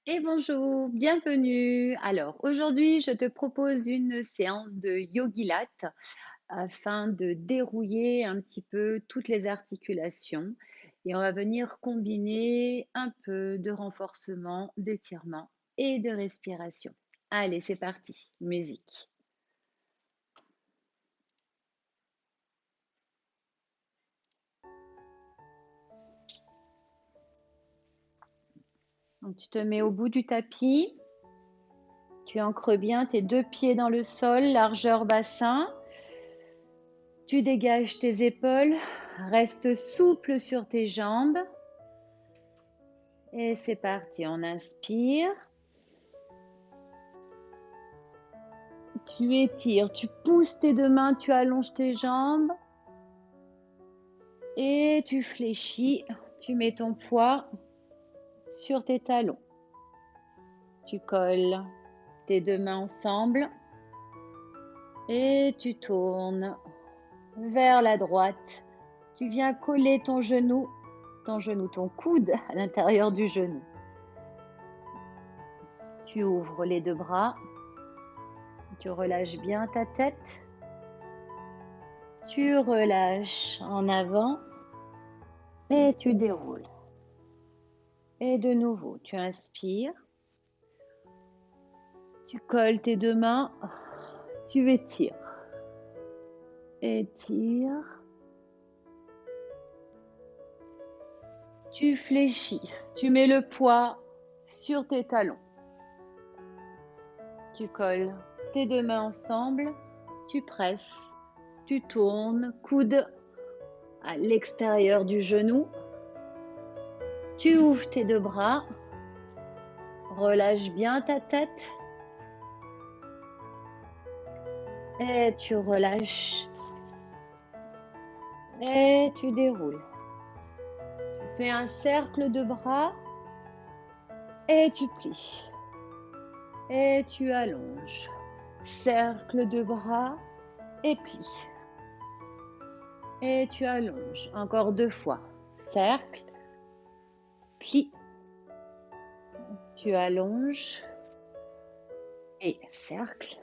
Et bonjour, bienvenue. Alors aujourd'hui, je te propose une séance de Yogilat afin de dérouiller un petit peu toutes les articulations et on va venir combiner un peu de renforcement, d'étirement et de respiration. Allez, c'est parti, musique. Donc tu te mets au bout du tapis, tu ancres bien tes deux pieds dans le sol, largeur bassin. Tu dégages tes épaules, reste souple sur tes jambes. Et c'est parti, on inspire. Tu étires, tu pousses tes deux mains, tu allonges tes jambes. Et tu fléchis, tu mets ton poids sur tes talons. Tu colles tes deux mains ensemble. Et tu tournes vers la droite. Tu viens coller ton genou, ton coude à l'intérieur du genou. Tu ouvres les deux bras. Tu relâches bien ta tête. Tu relâches en avant et tu déroules. Et de nouveau, tu inspires. Tu colles tes deux mains. Tu étires. Étire. Tu fléchis. Tu mets le poids sur tes talons. Tu colles tes deux mains ensemble. Tu presses. Tu tournes, coude à l'extérieur du genou. Tu ouvres tes deux bras. Relâche bien ta tête. Et tu relâches. Et tu déroules. Tu fais un cercle de bras. Et tu plies. Et tu allonges. Cercle de bras et plie. Et tu allonges. Encore deux fois. Cercle, plie. Tu allonges. Et cercle,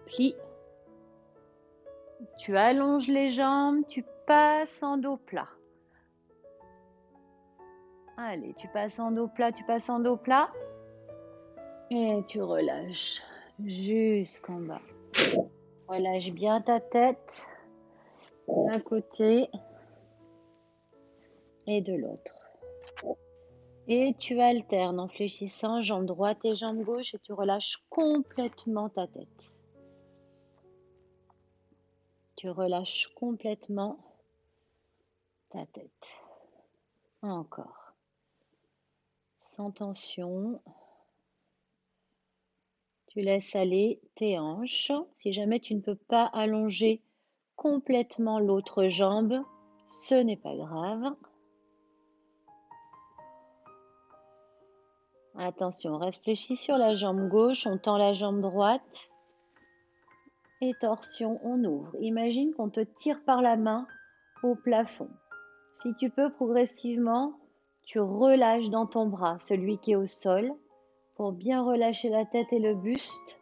plie. Tu allonges les jambes. Tu passes en dos plat. Allez, tu passes en dos plat, tu passes en dos plat. Et tu relâches jusqu'en bas. Relâche bien ta tête d'un côté et de l'autre. Et tu alternes en fléchissant jambe droite et jambe gauche et tu relâches complètement ta tête. Tu relâches complètement ta tête. Encore. Sans tension. Tu laisses aller tes hanches. Si jamais tu ne peux pas allonger complètement l'autre jambe, ce n'est pas grave. Attention, reste fléchi sur la jambe gauche, on tend la jambe droite. Et torsion, on ouvre. Imagine qu'on te tire par la main au plafond. Si tu peux, progressivement, tu relâches dans ton bras, celui qui est au sol, pour bien relâcher la tête et le buste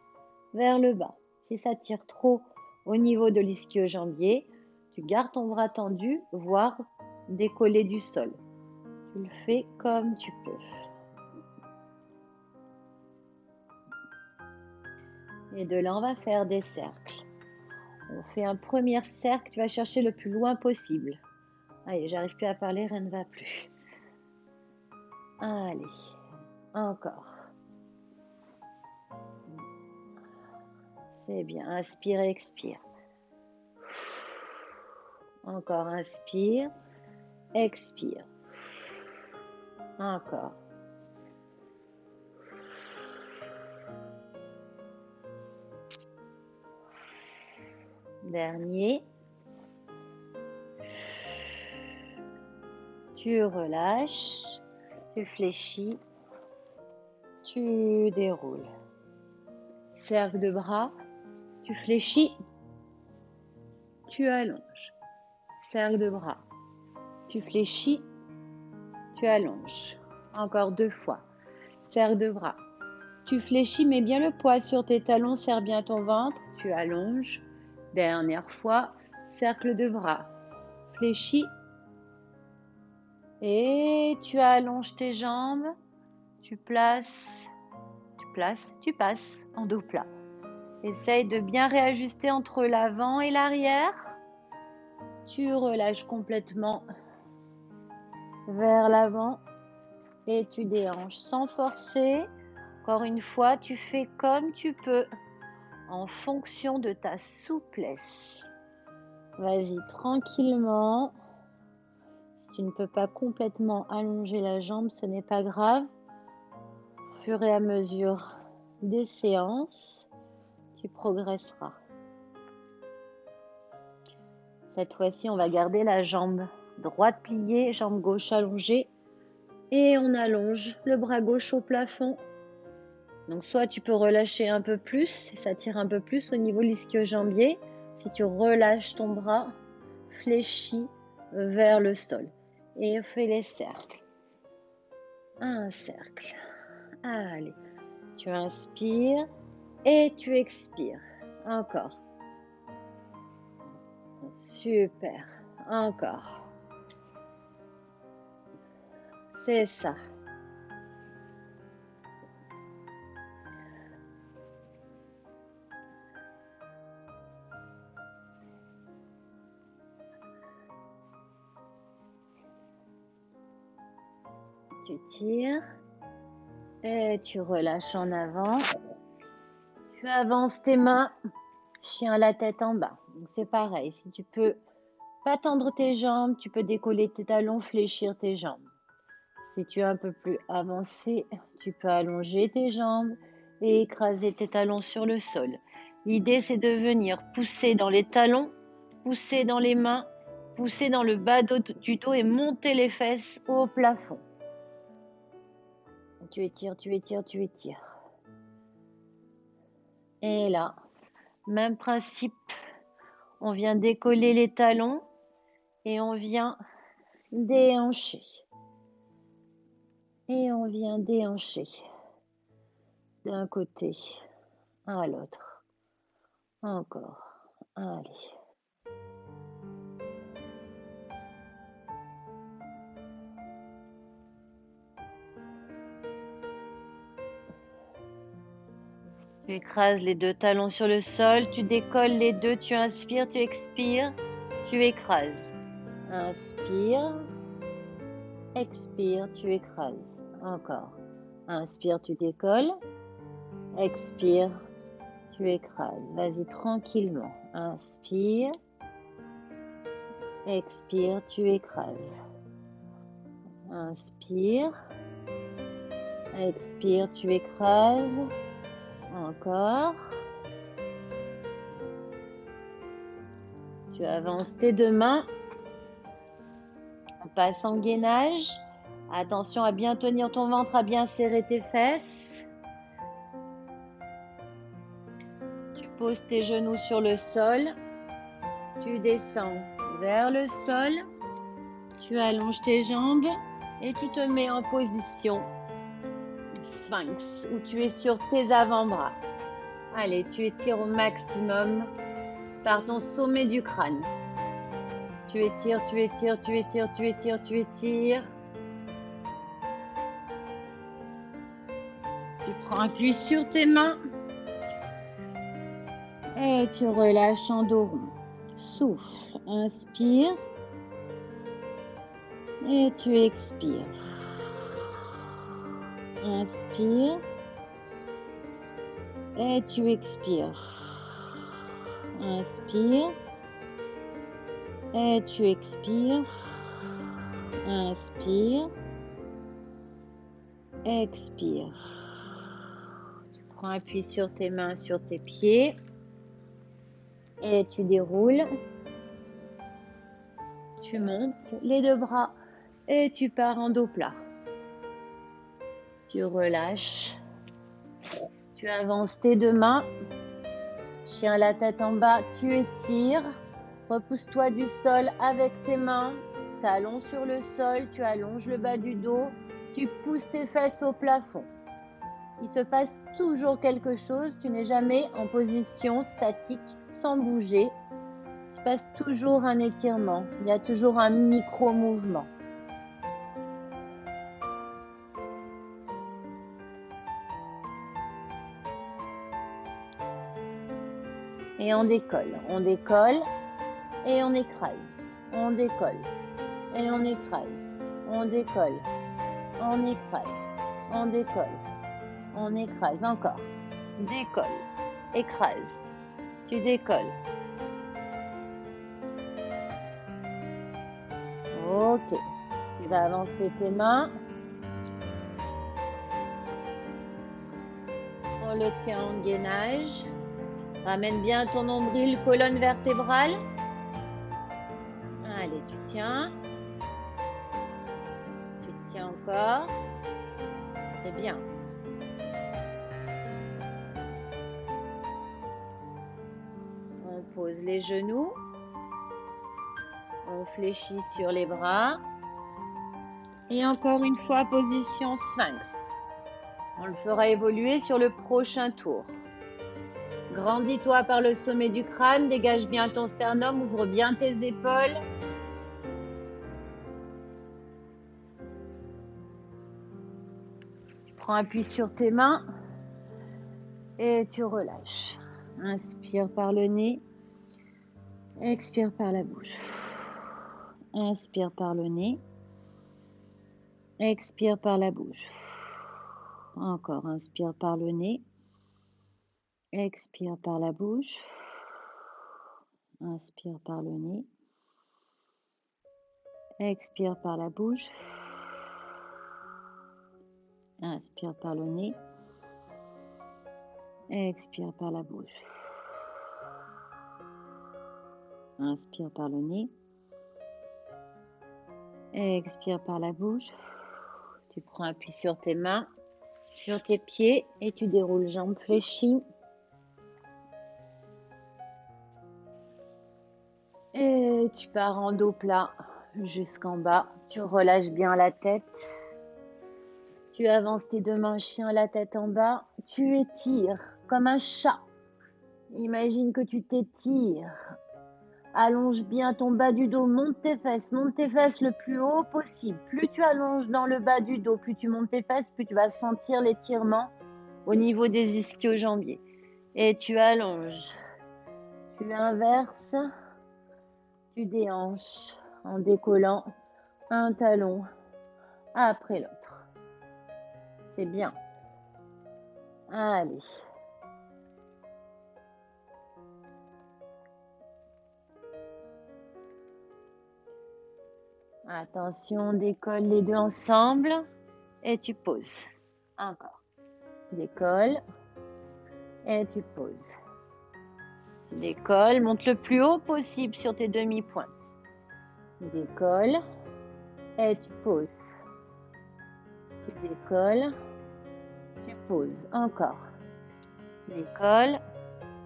vers le bas. Si ça tire trop au niveau de l'ischio-jambier, tu gardes ton bras tendu, voire décollé du sol. Tu le fais comme tu peux. Et de là, on va faire des cercles. On fait un premier cercle, tu vas chercher le plus loin possible. Allez, j'arrive plus à parler, rien ne va plus. Allez, encore. C'est bien, inspire et expire. Encore, inspire, expire. Encore. Dernier. Tu relâches, tu fléchis, tu déroules. Cercle de bras, tu fléchis, tu allonges. Cercle de bras, tu fléchis, tu allonges. Encore 2 fois. Cercle de bras. Tu fléchis, mets bien le poids sur tes talons, serre bien ton ventre. Tu allonges. Dernière fois. Cercle de bras. Fléchis. Et tu allonges tes jambes. Tu places, tu passes en dos plat. Essaye de bien réajuster entre l'avant et l'arrière. Tu relâches complètement vers l'avant et tu déhanches sans forcer. Encore une fois, tu fais comme tu peux en fonction de ta souplesse. Vas-y tranquillement. Si tu ne peux pas complètement allonger la jambe, ce n'est pas grave. Au fur et à mesure des séances, tu progresseras. Cette fois-ci, on va garder la jambe droite pliée, jambe gauche allongée. Et on allonge le bras gauche au plafond. Donc soit tu peux relâcher un peu plus, ça tire un peu plus au niveau de l'ischio-jambier. Si tu relâches ton bras, fléchis vers le sol. Et fais les cercles. Un cercle. Allez, tu inspires et tu expires. Encore. Super. Encore. C'est ça. Tu tires et tu relâches en avant. Tu avances tes mains, chien la tête en bas. Donc c'est pareil, si tu peux pas tendre tes jambes, tu peux décoller tes talons, fléchir tes jambes. Si tu es un peu plus avancé, tu peux allonger tes jambes et écraser tes talons sur le sol. L'idée, c'est de venir pousser dans les talons, pousser dans les mains, pousser dans le bas du dos et monter les fesses au plafond. Tu étires, tu étires, tu étires. Et là, même principe, on vient décoller les talons et on vient déhancher. Et on vient déhancher d'un côté à l'autre. Encore. Allez. Tu écrases les deux talons sur le sol, tu décolles les deux, tu inspires, tu expires, tu écrases. Inspire, expire, tu écrases. Encore. Inspire, tu décolles. Expire, tu écrases. Vas-y tranquillement. Inspire. Expire, tu écrases. Inspire. Expire, tu écrases. Encore. Tu avances tes deux mains. On passe en gainage. Attention à bien tenir ton ventre, à bien serrer tes fesses. Tu poses tes genoux sur le sol. Tu descends vers le sol. Tu allonges tes jambes et tu te mets en position sphinx où tu es sur tes avant-bras. Allez, tu étires au maximum par ton sommet du crâne. Tu étires, tu étires, tu étires, tu étires, tu étires. Tu prends appui sur tes mains et tu relâches en dos rond. Souffle, inspire et tu expires. Inspire et tu expires. Inspire et tu expires. Inspire. Expire. Tu prends appui sur tes mains, sur tes pieds et tu déroules. Tu montes les deux bras et tu pars en dos plat. Tu relâches. Tu avances tes deux mains. Chien la tête en bas, tu étires. Repousse-toi du sol avec tes mains. Talons sur le sol, tu allonges le bas du dos. Tu pousses tes fesses au plafond. Il se passe toujours quelque chose. Tu n'es jamais en position statique sans bouger. Il se passe toujours un étirement. Il y a toujours un micro-mouvement. Et on décolle et on écrase. On décolle et on écrase. On décolle, on écrase, on décolle, on écrase. Encore. Décolle, écrase. Tu décolles. Ok. Tu vas avancer tes mains. On le tient en gainage. Ramène bien ton nombril, colonne vertébrale. Allez, tu tiens. Tu tiens encore. C'est bien. On pose les genoux. On fléchit sur les bras. Et encore une fois, position sphinx. On le fera évoluer sur le prochain tour. Grandis-toi par le sommet du crâne, dégage bien ton sternum, ouvre bien tes épaules. Tu prends appui sur tes mains et tu relâches. Inspire par le nez, expire par la bouche. Inspire par le nez, expire par la bouche. Encore, inspire par le nez, expire par la bouche. Inspire par le nez, expire par la bouche. Inspire par le nez, expire par la bouche. Inspire par le nez, expire par la bouche. Tu prends appui sur tes mains, sur tes pieds et tu déroules jambes fléchies. Et tu pars en dos plat jusqu'en bas. Tu relâches bien la tête. Tu avances tes deux mains chien, la tête en bas. Tu étires comme un chat. Imagine que tu t'étires. Allonge bien ton bas du dos, monte tes fesses le plus haut possible. Plus tu allonges dans le bas du dos, plus tu montes tes fesses, plus tu vas sentir l'étirement au niveau des ischio-jambiers. Et tu allonges. Tu inverses. Tu déhanches en décollant un talon après l'autre. C'est bien. Allez. Attention, décolle les deux ensemble et tu poses. Encore. Décolle et tu poses. Décolle, monte le plus haut possible sur tes demi-pointes. Décolle et tu poses. Tu décolles, tu poses. Encore. Décolle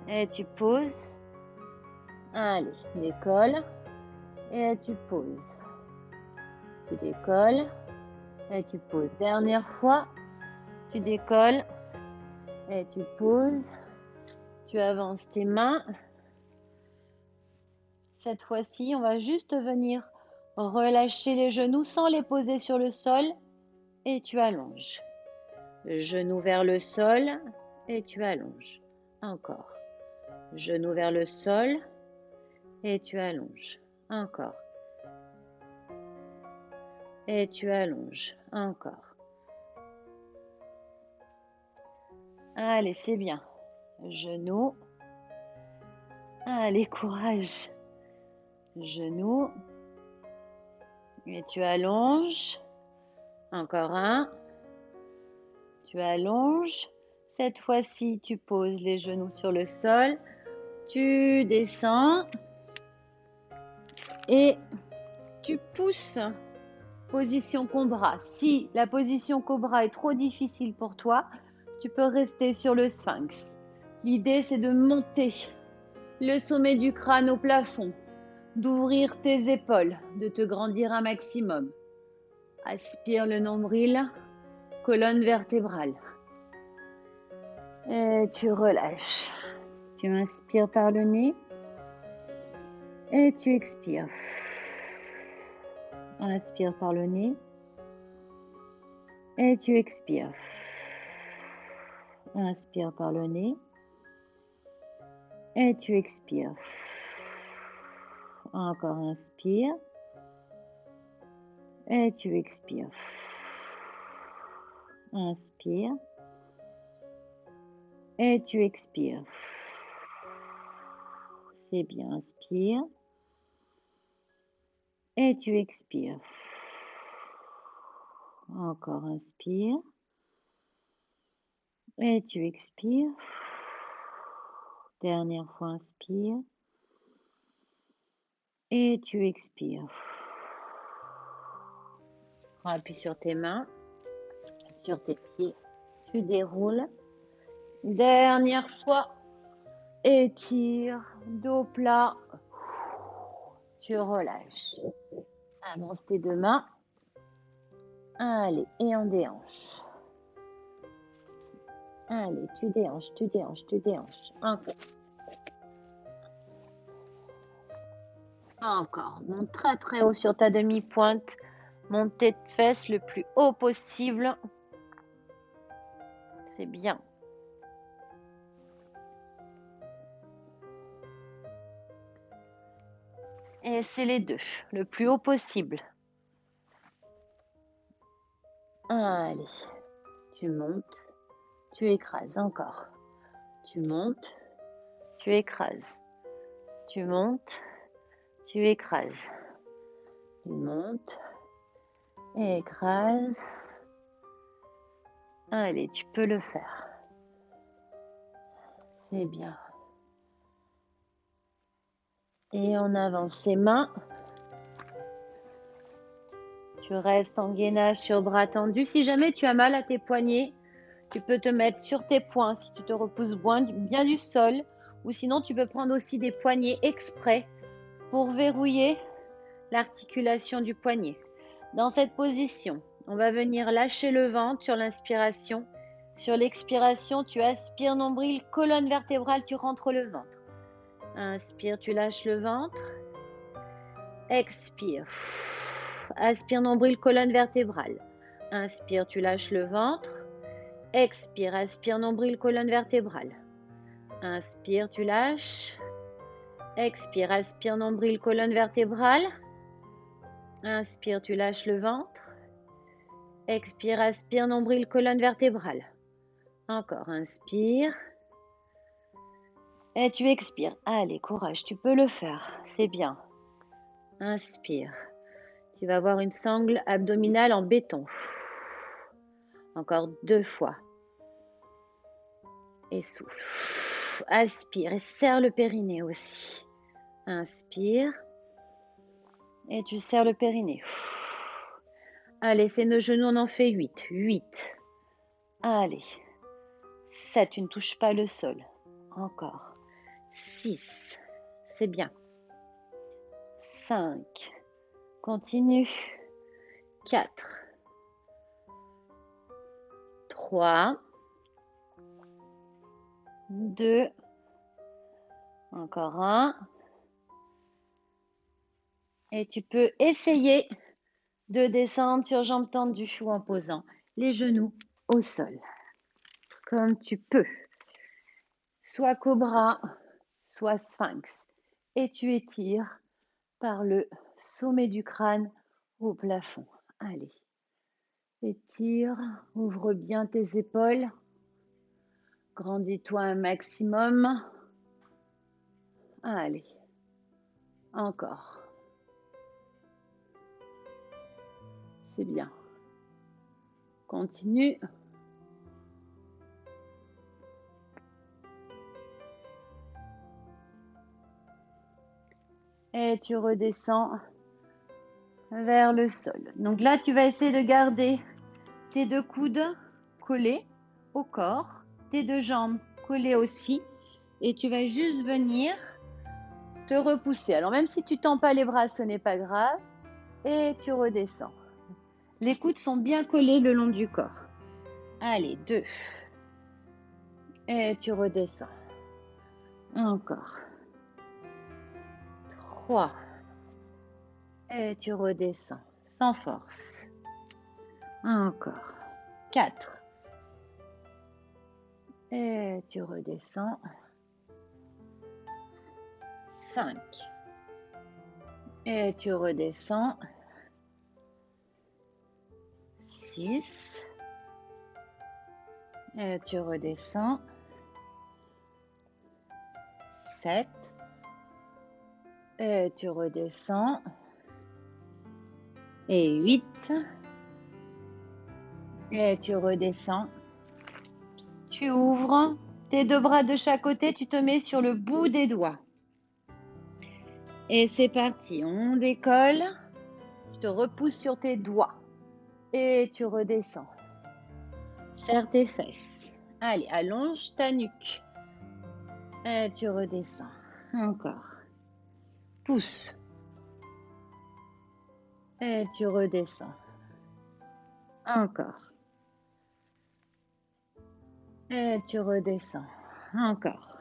et tu poses. Allez, décolle et tu poses. Tu décolles et tu poses. Dernière fois, tu décolles et tu poses. Tu avances tes mains. Cette fois-ci, on va juste venir relâcher les genoux sans les poser sur le sol et tu allonges. Genou vers le sol et tu allonges. Encore. Genou vers le sol et tu allonges. Encore. Et tu allonges. Encore. Allez, c'est bien. Genou. Allez, courage. Genou. Et tu allonges. Encore un. Tu allonges. Cette fois-ci, tu poses les genoux sur le sol. Tu descends. Et tu pousses. Position cobra. Si la position cobra est trop difficile pour toi, tu peux rester sur le sphinx. L'idée, c'est de monter le sommet du crâne au plafond, d'ouvrir tes épaules, de te grandir un maximum. Aspire le nombril, colonne vertébrale. Et tu relâches. Tu inspires par le nez et tu expires. Inspire par le nez et tu expires. Inspire par le nez et tu expires. Encore inspire et tu expires. Inspire et tu expires. C'est bien, inspire et tu expires. Encore inspire et tu expires. Dernière fois, inspire et tu expires. Appuie sur tes mains, sur tes pieds, tu déroules. Dernière fois, étire, dos plat, tu relâches. Avance tes deux mains. Allez, et on déhanche. Allez, tu déhanches, tu déhanches, tu déhanches. Encore. Encore. Monte très très haut sur ta demi-pointe. Monte tes fesses le plus haut possible. C'est bien. Et c'est les deux, le plus haut possible. Allez, tu montes, tu écrases encore. Tu montes, tu écrases. Tu montes, tu écrases. Tu montes et écrases. Allez, tu peux le faire. C'est bien. Et on avance ses mains. Tu restes en gainage sur bras tendus. Si jamais tu as mal à tes poignets, tu peux te mettre sur tes poings si tu te repousses bien du sol. Ou sinon, tu peux prendre aussi des poignets exprès pour verrouiller l'articulation du poignet. Dans cette position, on va venir lâcher le ventre sur l'inspiration. Sur l'expiration, tu aspires nombril, colonne vertébrale, tu rentres le ventre. Inspire, tu lâches le ventre. Expire. Aspire nombril, colonne vertébrale. Inspire, tu lâches le ventre. Expire, aspire nombril, colonne vertébrale. Inspire, tu lâches. Expire, aspire nombril, colonne vertébrale. Inspire, tu lâches le ventre. Expire, aspire nombril, colonne vertébrale. Encore, inspire. Et tu expires. Allez, courage, tu peux le faire. C'est bien. Inspire. Tu vas avoir une sangle abdominale en béton. Encore 2 fois. Et souffle. Aspire et serre le périnée aussi. Inspire. Et tu serres le périnée. Allez, c'est nos genoux, on en fait 8. 8. Allez. 7, tu ne touches pas le sol. Encore. 6. C'est bien. 5. Continue. 4. 3. 2. Encore 1. Et tu peux essayer de descendre sur jambes tendues ou en posant les genoux au sol. Comme tu peux. Soit cobra, soit sphinx. Et tu étires par le sommet du crâne au plafond. Allez. Étire, ouvre bien tes épaules. Grandis-toi un maximum. Allez. Encore. C'est bien. Continue. Et tu redescends vers le sol. Donc là, tu vas essayer de garder tes 2 coudes collés au corps, tes 2 jambes collées aussi. Et tu vas juste venir te repousser. Alors même si tu tends pas les bras, ce n'est pas grave. Et tu redescends. Les coudes sont bien collés le long du corps. Allez, 2. Et tu redescends. Encore. 3. Et tu redescends. Sans force. Encore. 4. Et tu redescends. 5. Et tu redescends. 6. Et tu redescends. 7. Et tu redescends. Et 8. Et tu redescends. Tu ouvres tes 2 bras de chaque côté. Tu te mets sur le bout des doigts. Et c'est parti. On décolle. Tu te repousses sur tes doigts. Et tu redescends. Serre tes fesses. Allez, allonge ta nuque. Et tu redescends. Encore. Pousse. Et tu redescends. Encore. Et tu redescends. Encore.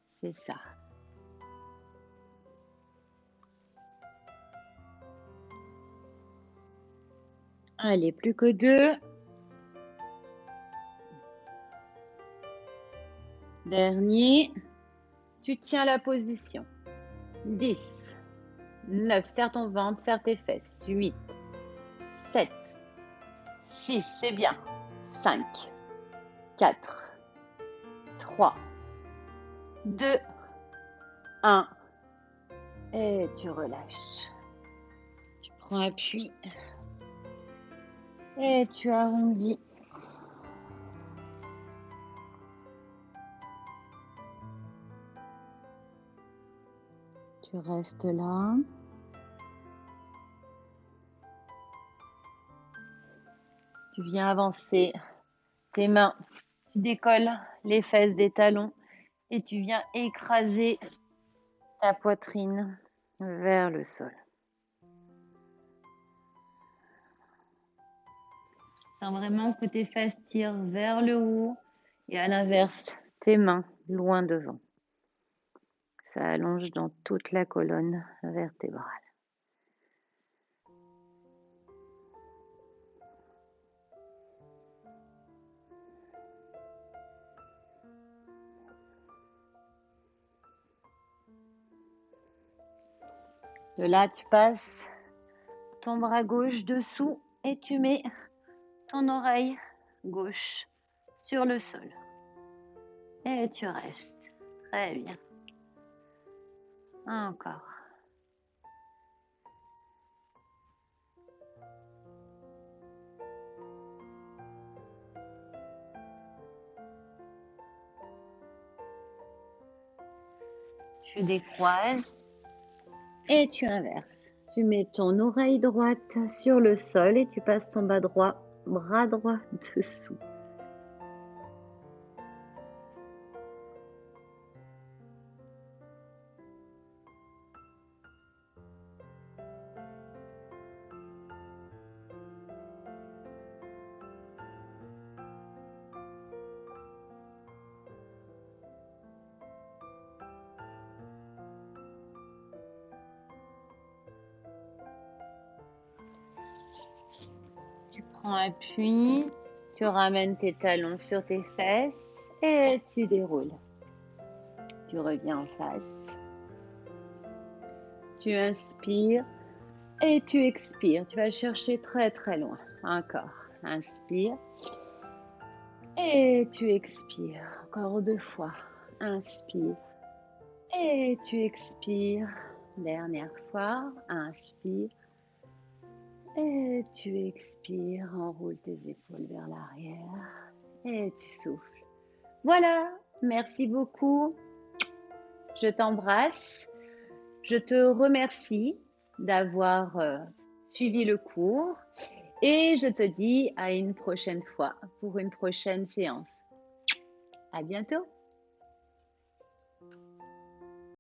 C'est ça. Allez, plus que 2. Dernier. Tu tiens la position. 10. 9. Serre ton ventre, serre tes fesses. 8. 7. 6. C'est bien. 5. 4. 3. 2. 1. Et tu relâches. Tu prends appui. Et tu arrondis. Tu restes là. Tu viens avancer tes mains. Tu décolles les fesses des talons et tu viens écraser ta poitrine vers le sol. Sens vraiment que tes fesses tirent vers le haut et à l'inverse, tes mains loin devant. Ça allonge dans toute la colonne vertébrale. De là, tu passes ton bras gauche dessous et tu mets ton oreille gauche sur le sol. Et tu restes. Très bien. Encore. Tu décroises et tu inverses. Tu mets ton oreille droite sur le sol et tu passes ton bras droit dessous. Tu prends appui, tu ramènes tes talons sur tes fesses et tu déroules. Tu reviens en face. Tu inspires et tu expires. Tu vas chercher très très loin. Encore. Inspire. Et tu expires. Encore 2 fois. Inspire. Et tu expires. Dernière fois. Inspire. Et tu expires. Enroule tes épaules vers l'arrière. Et tu souffles. Voilà. Merci beaucoup. Je t'embrasse. Je te remercie d'avoir suivi le cours et je te dis à une prochaine fois pour une prochaine séance. À bientôt.